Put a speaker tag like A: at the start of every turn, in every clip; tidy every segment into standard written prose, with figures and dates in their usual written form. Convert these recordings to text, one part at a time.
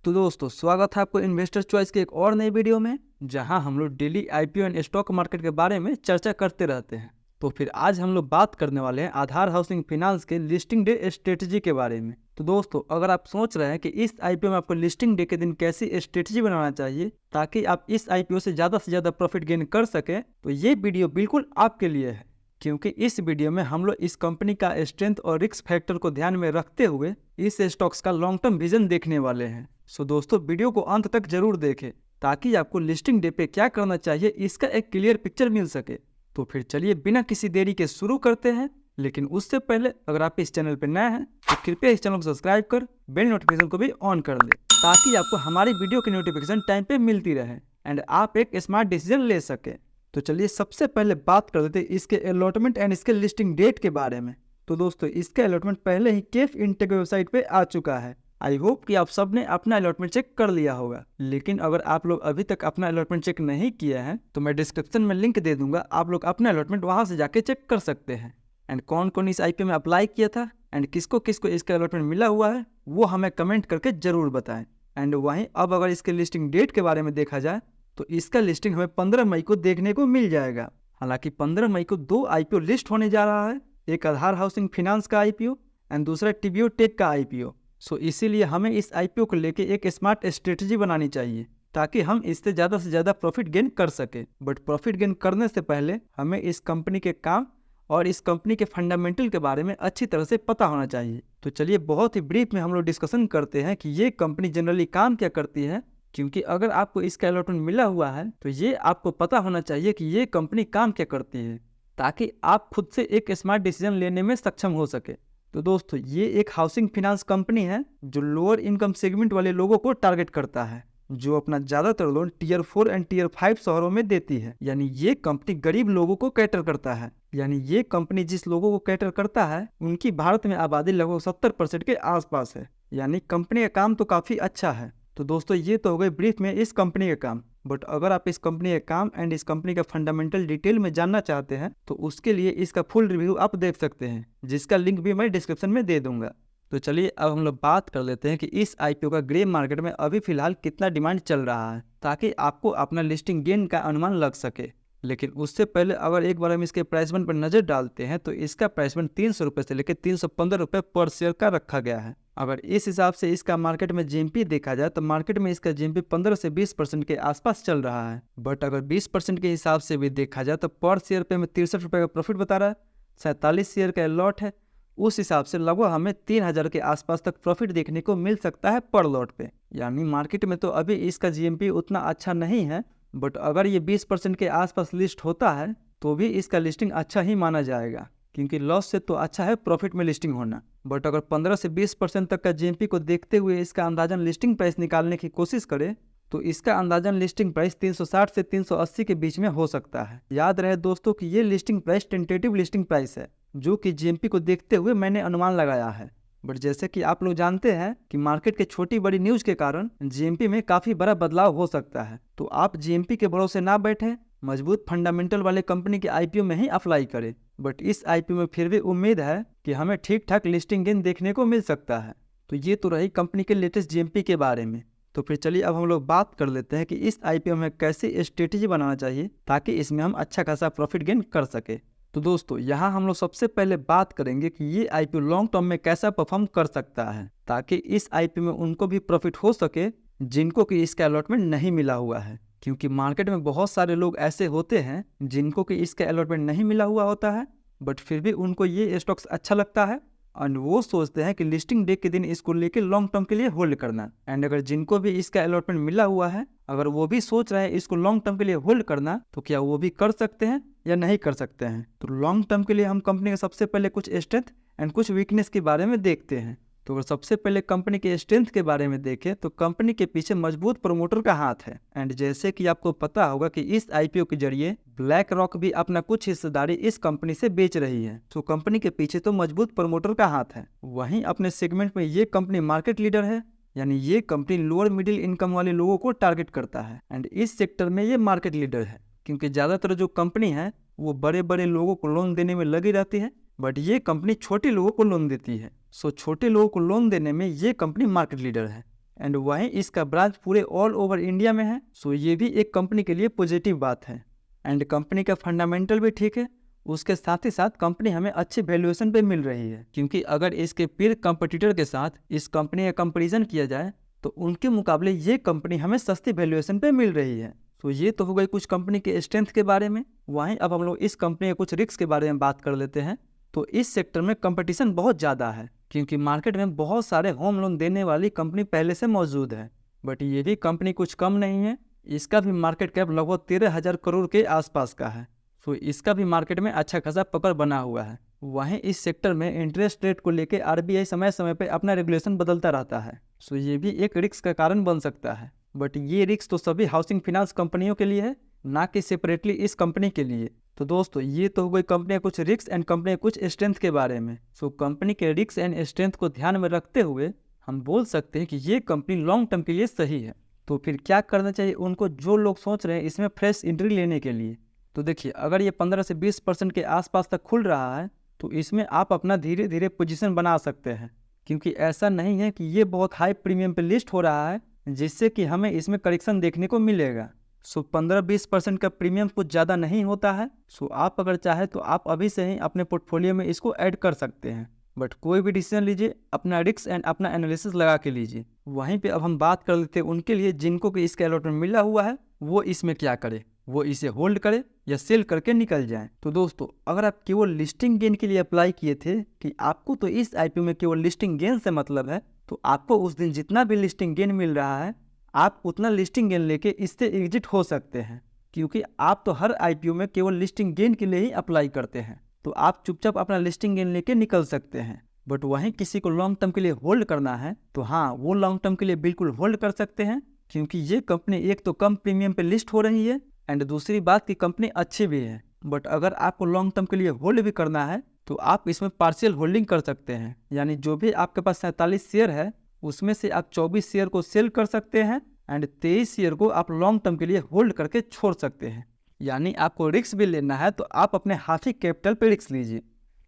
A: तो दोस्तों स्वागत है आपको इन्वेस्टर चॉइस के एक और नई वीडियो में, जहां हम लोग daily IPO and stock market के बारे में चर्चा करते रहते हैं। तो फिर आज हम लोग बात करने वाले हैं आधार हाउसिंग फाइनेंस के लिस्टिंग डे स्ट्रेटजी के बारे में। तो दोस्तों अगर आप सोच रहे हैं कि इस आईपीओ में आपको लिस्टिंग डे के दिन कैसी स्ट्रेटजी बनाना चाहिए ताकि आप इस आईपीओ से ज्यादा प्रॉफिट गेन कर सके, तो ये वीडियो बिल्कुल आपके लिए है। क्योंकि इस वीडियो में हम लोग इस कंपनी का स्ट्रेंथ और रिस्क फैक्टर को ध्यान में रखते हुए इस स्टॉक्स का लॉन्ग टर्म विजन देखने वाले हैं। सो दोस्तों वीडियो को अंत तक जरूर देखें ताकि आपको लिस्टिंग डे पे क्या करना चाहिए इसका एक क्लियर पिक्चर मिल सके। तो फिर चलिए बिना किसी देरी के शुरू करते हैं। लेकिन उससे पहले अगर आप इस चैनल पर नए हैं तो कृपया इस चैनल को सब्सक्राइब कर बेल नोटिफिकेशन को भी ऑन कर ले ताकि आपको हमारी वीडियो की नोटिफिकेशन टाइम पे मिलती रहे एंड आप एक स्मार्ट डिसीजन ले सके। तो चलिए सबसे पहले बात कर लेते हैं इसके अलॉटमेंट एंड इसके लिस्टिंग डेट के बारे में। तो दोस्तों इसका अलॉटमेंट पहले ही केफ इंटेक वेबसाइट पे आ चुका है। आई होप कि आप सब ने अपना अलॉटमेंट चेक कर लिया होगा। लेकिन अगर आप लोग अभी तक अपना अलॉटमेंट चेक नहीं किया है तो मैं डिस्क्रिप्शन में लिंक दे दूंगा, आप लोग अपना अलॉटमेंट वहां से जाके चेक कर सकते हैं। एंड कौन कौन इस आईपीओ में अप्लाई किया था एंड किसको किसको इसका अलॉटमेंट मिला हुआ है वो हमें कमेंट करके जरूर बताएं। एंड वहीं अब अगर इसके लिस्टिंग डेट के बारे में देखा जाए तो इसका लिस्टिंग हमें 15 मई को देखने को मिल जाएगा। हालांकि 15 मई को 2 आईपीओ लिस्ट होने जा रहा है, एक आधार हाउसिंग फाइनेंस का आईपीओ एंड दूसरा टीबीओ टेक का आईपीओ। सो इसीलिए हमें इस आईपीओ को लेके एक स्मार्ट स्ट्रेटजी बनानी चाहिए ताकि हम इससे ज़्यादा प्रॉफिट गेन कर सके। बट प्रॉफिट गेन करने से पहले हमें इस कंपनी के काम और इस कंपनी के फंडामेंटल के बारे में अच्छी तरह से पता होना चाहिए। तो चलिए बहुत ही ब्रीफ में हम लोग डिस्कशन करते हैं कि ये कंपनी जनरली काम क्या करती है। क्योंकि अगर आपको इसका अलॉटमेंट मिला हुआ है तो ये आपको पता होना चाहिए कि ये कंपनी काम क्या करती है ताकि आप खुद से एक स्मार्ट डिसीजन लेने में सक्षम हो सके। तो दोस्तों ये एक हाउसिंग फाइनेंस कंपनी है जो लोअर इनकम सेगमेंट वाले लोगों को टारगेट करता है, जो अपना ज़्यादातर लोन टियर 4 एंड टियर 5 शहरों में देती है। यानी ये कंपनी गरीब लोगों को कैटर करता है। यानी ये कंपनी जिस लोगों को कैटर करता है उनकी भारत में आबादी लगभग 70% के आसपास है। यानी कंपनी का काम तो काफ़ी अच्छा है। तो दोस्तों ये तो हो गए ब्रीफ में इस कंपनी का काम। बट अगर आप इस कंपनी का काम एंड इस कंपनी का फंडामेंटल डिटेल में जानना चाहते हैं तो उसके लिए इसका फुल रिव्यू आप देख सकते हैं, जिसका लिंक भी मैं डिस्क्रिप्शन में दे दूंगा। तो चलिए अब हम लोग बात कर लेते हैं कि इस आईपीओ का ग्रे मार्केट में अभी फिलहाल कितना डिमांड चल रहा है ताकि आपको अपना लिस्टिंग गेन का अनुमान लग सके। लेकिन उससे पहले अगर एक बार हम इसके प्राइस बैंड पर नजर डालते हैं तो इसका प्राइस बैंड 300 रुपये से लेकर 315 रुपये पर शेयर का रखा गया है। अगर इस हिसाब से इसका मार्केट में जीएमपी देखा जाए तो मार्केट में इसका जीएमपी 15 से 20% के आसपास चल रहा है। बट अगर 20% के हिसाब से भी देखा जाए तो पर शेयर पे में 63 रुपये का प्रॉफिट बता रहा है, 47 शेयर का लॉट है। उस हिसाब से लगभग हमें 3000 के आसपास तक प्रॉफिट देखने को मिल सकता है पर लॉट पे। यानी मार्केट में तो अभी इसका जीएमपी उतना अच्छा नहीं है, बट अगर ये 20% के आसपास लिस्ट होता है तो भी इसका लिस्टिंग अच्छा ही माना जाएगा, क्योंकि लॉस से तो अच्छा है प्रॉफिट में लिस्टिंग होना। बट अगर 15 से 20% तक का जीएमपी को देखते हुए इसका अंदाजन लिस्टिंग प्राइस निकालने की कोशिश करें तो इसका अंदाजन लिस्टिंग प्राइस 360 से 380 के बीच में हो सकता है। याद रहे दोस्तों कि ये listing price tentative listing price है, जो कि जीएमपी को देखते हुए मैंने अनुमान लगाया है। बट जैसे कि आप लोग जानते हैं कि मार्केट के छोटी बड़ी न्यूज के कारण जीएमपी में काफी बड़ा बदलाव हो सकता है। तो आप जीएमपी के भरोसे ना बैठे, मजबूत फंडामेंटल वाले कंपनी के आईपीओ में ही अप्लाई करें। बट इस आईपीओ में फिर भी उम्मीद है कि हमें ठीक ठाक लिस्टिंग गेन देखने को मिल सकता है। तो ये तो रही कंपनी के लेटेस्ट जीएमपी के बारे में। तो फिर चलिए अब हम लोग बात कर लेते हैं कि इस आईपीओ में कैसी स्ट्रेटेजी बनाना चाहिए ताकि इसमें हम अच्छा खासा प्रॉफिट गेन कर सके। तो दोस्तों यहाँ हम लोग सबसे पहले बात करेंगे कि ये आईपीओ लॉन्ग टर्म में कैसा परफॉर्म कर सकता है ताकि इस आईपीओ में उनको भी प्रॉफिट हो सके जिनको कि इसका अलॉटमेंट नहीं मिला हुआ है। क्योंकि मार्केट में बहुत सारे लोग ऐसे होते हैं जिनको कि इसका अलॉटमेंट नहीं मिला हुआ होता है, बट फिर भी उनको ये स्टॉक्स अच्छा लगता है और वो सोचते हैं कि लिस्टिंग डे के दिन इसको लेके लॉन्ग टर्म के लिए होल्ड करना। एंड अगर जिनको भी इसका अलॉटमेंट मिला हुआ है अगर वो भी सोच रहे हैं इसको लॉन्ग टर्म के लिए होल्ड करना तो क्या वो भी कर सकते हैं या नहीं कर सकते हैं। तो लॉन्ग टर्म के लिए हम कंपनी के सबसे पहले कुछ स्ट्रेंथ एंड कुछ वीकनेस के बारे में देखते हैं। तो अगर सबसे पहले कंपनी के स्ट्रेंथ के बारे में देखें तो कंपनी के पीछे मजबूत प्रमोटर का हाथ है। एंड जैसे कि आपको पता होगा कि इस आईपीओ के जरिए ब्लैक रॉक भी अपना कुछ हिस्सेदारी इस कंपनी से बेच रही है। तो कंपनी के पीछे तो मजबूत प्रमोटर का हाथ है। वहीं अपने सेगमेंट में ये कंपनी मार्केट लीडर है। यानी ये कंपनी लोअर मिडिल इनकम वाले लोगों को टारगेट करता है एंड इस सेक्टर में ये मार्केट लीडर है। क्योंकि ज़्यादातर जो कंपनी है वो बड़े बड़े लोगों को लोन देने में लगी रहती है, बट ये कंपनी छोटे लोगों को लोन देती है। सो छोटे लोगों को लोन देने में ये कंपनी मार्केट लीडर है। एंड वहीं इसका ब्रांच पूरे ऑल ओवर इंडिया में है। सो ये भी एक कंपनी के लिए पॉजिटिव बात है। एंड कंपनी का फंडामेंटल भी ठीक है, उसके साथ ही साथ कंपनी हमें अच्छे वैल्यूएशन पे मिल रही है, क्योंकि अगर इसके पीर कंपटीटर के साथ इस कंपनी का कंपैरिजन किया जाए तो उनके मुकाबले ये कंपनी हमें सस्ती वैल्यूएशन पे मिल रही है। तो ये तो हो गई कुछ कंपनी के स्ट्रेंथ के बारे में। वहीं अब हम लोग इस कंपनी के कुछ रिस्क के बारे में बात कर लेते हैं। तो इस सेक्टर में कंपटीशन बहुत ज़्यादा है, क्योंकि मार्केट में बहुत सारे होम लोन देने वाली कंपनी पहले से मौजूद है। बट ये भी कंपनी कुछ कम नहीं है, इसका भी मार्केट कैप लगभग 13,000 करोड़ के आसपास का है। तो इसका भी मार्केट में अच्छा खासा पकड़ बना हुआ है। वहीं इस सेक्टर में इंटरेस्ट रेट को लेकर आरबीआई समय समय पर अपना रेगुलेशन बदलता रहता है। सो ये भी एक रिस्क का कारण बन सकता है। बट ये रिस्क तो सभी हाउसिंग फाइनेंस कंपनियों के लिए है, ना कि सेपरेटली इस कंपनी के लिए। तो दोस्तों ये तो हो गई कंपनी कुछ रिस्क एंड कंपनी कुछ स्ट्रेंथ के बारे में। सो कंपनी के रिस्क एंड स्ट्रेंथ को ध्यान में रखते हुए हम बोल सकते हैं कि ये कंपनी लॉन्ग टर्म के लिए सही है। तो फिर क्या करना चाहिए उनको, जो लोग सोच रहे हैं इसमें फ्रेश एंट्री लेने के लिए? तो देखिए, अगर ये 15 से 20% के आसपास तक खुल रहा है तो इसमें आप अपना धीरे धीरे पोजीशन बना सकते हैं, क्योंकि ऐसा नहीं है कि ये बहुत हाई प्रीमियम पे लिस्ट हो रहा है जिससे कि हमें इसमें करेक्शन देखने को मिलेगा। सो 15-20% का प्रीमियम कुछ ज़्यादा नहीं होता है। सो आप अगर चाहे तो आप अभी से ही अपने पोर्टफोलियो में इसको ऐड कर सकते हैं। बट कोई भी डिसीजन लीजिए अपना रिस्क एंड अपना एनालिसिस लगा के लीजिए। वहीं पे अब हम बात कर लेते हैं उनके लिए जिनको कि इसका अलॉटमेंट मिला हुआ है, वो इसमें क्या करे, वो इसे होल्ड करे या सेल करके निकल जाए। तो दोस्तों, अगर आप केवल लिस्टिंग गेन के लिए अप्लाई किए थे कि आपको तो इस आईपीओ में केवल लिस्टिंग गेन से मतलब है, तो आपको उस दिन जितना भी लिस्टिंग गेन मिल रहा है आप उतना लिस्टिंग गेन लेके इससे एग्जिट हो सकते हैं, क्योंकि आप तो हर आईपीओ में केवल लिस्टिंग गेन के लिए ही अप्लाई करते हैं। तो आप चुपचाप अपना लिस्टिंग गेन लेके निकल सकते हैं। बट वहीं किसी को लॉन्ग टर्म के लिए होल्ड करना है तो हाँ, वो लॉन्ग टर्म के लिए बिल्कुल होल्ड कर सकते हैं, क्योंकि ये कंपनी एक तो कम प्रीमियम पे लिस्ट हो रही है एंड दूसरी बात की कंपनी अच्छी भी है। बट अगर आपको लॉन्ग टर्म के लिए होल्ड भी करना है तो आप इसमें पार्शियल होल्डिंग कर सकते हैं, यानी जो भी आपके पास 47 शेयर है उसमें से आप 24 शेयर को सेल कर सकते हैं एंड 23 शेयर को आप लॉन्ग टर्म के लिए होल्ड करके छोड़ सकते हैं। यानी आपको रिस्क भी लेना है तो आप अपने हाथी कैपिटल पे रिस्क लीजिए।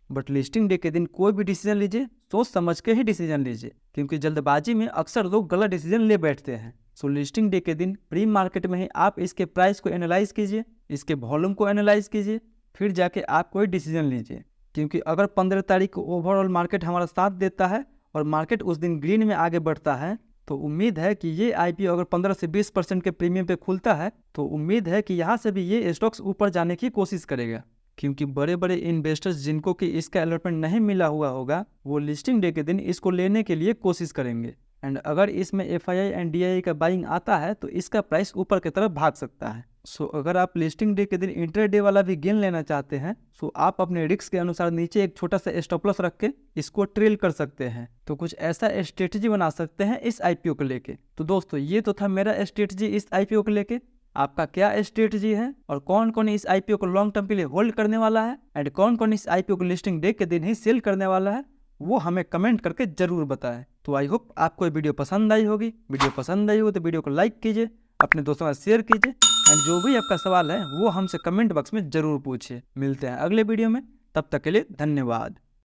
A: बट लिस्टिंग डे के दिन कोई भी डिसीजन लीजिए सोच समझ के ही डिसीजन लीजिए, क्योंकि जल्दबाजी में अक्सर लोग गलत डिसीजन ले बैठते हैं। सो लिस्टिंग डे के दिन प्री मार्केट में ही आप इसके प्राइस को एनालाइज कीजिए, इसके वॉल्यूम को एनालाइज कीजिए, फिर जाके आप कोई डिसीजन लीजिए। क्योंकि अगर 15 तारीख को ओवरऑल मार्केट हमारा साथ देता है और मार्केट उस दिन ग्रीन में आगे बढ़ता है तो उम्मीद है कि ये आईपीओ अगर 15 से 20% के प्रीमियम पे खुलता है तो उम्मीद है कि यहाँ से भी ये स्टॉक्स ऊपर जाने की कोशिश करेगा, क्योंकि बड़े बड़े इन्वेस्टर्स जिनको कि इसका अलॉटमेंट नहीं मिला हुआ होगा वो लिस्टिंग डे के दिन इसको लेने के लिए कोशिश करेंगे। एंड अगर इसमें एफआईआई एंड डीआईआई का बाइंग आता है तो इसका प्राइस ऊपर की तरफ भाग सकता है। सो अगर आप लिस्टिंग डे के दिन इंट्राडे वाला भी गेन लेना चाहते हैं तो आप अपने रिस्क के अनुसार नीचे एक छोटा सा स्टॉप लॉस रख के इसको ट्रेल कर सकते हैं। तो कुछ ऐसा स्ट्रेटजी बना सकते हैं इस आईपीओ को लेके। तो दोस्तों ये तो था मेरा स्ट्रेटजी इस आईपीओ को लेके। आपका क्या स्ट्रेटजी है और कौन कौन इस आईपीओ को लॉन्ग टर्म के लिए होल्ड करने वाला है एंड कौन कौन इस आईपीओ को लिस्टिंग डे के दिन ही सेल करने वाला है, वो हमें कमेंट करके जरूर बताएं। तो आई होप आपको ये वीडियो पसंद आई होगी। वीडियो पसंद आई हो तो वीडियो को लाइक कीजिए, अपने दोस्तों के साथ शेयर कीजिए एंड जो भी आपका सवाल है वो हमसे कमेंट बॉक्स में जरूर पूछिए। मिलते हैं अगले वीडियो में, तब तक के लिए धन्यवाद।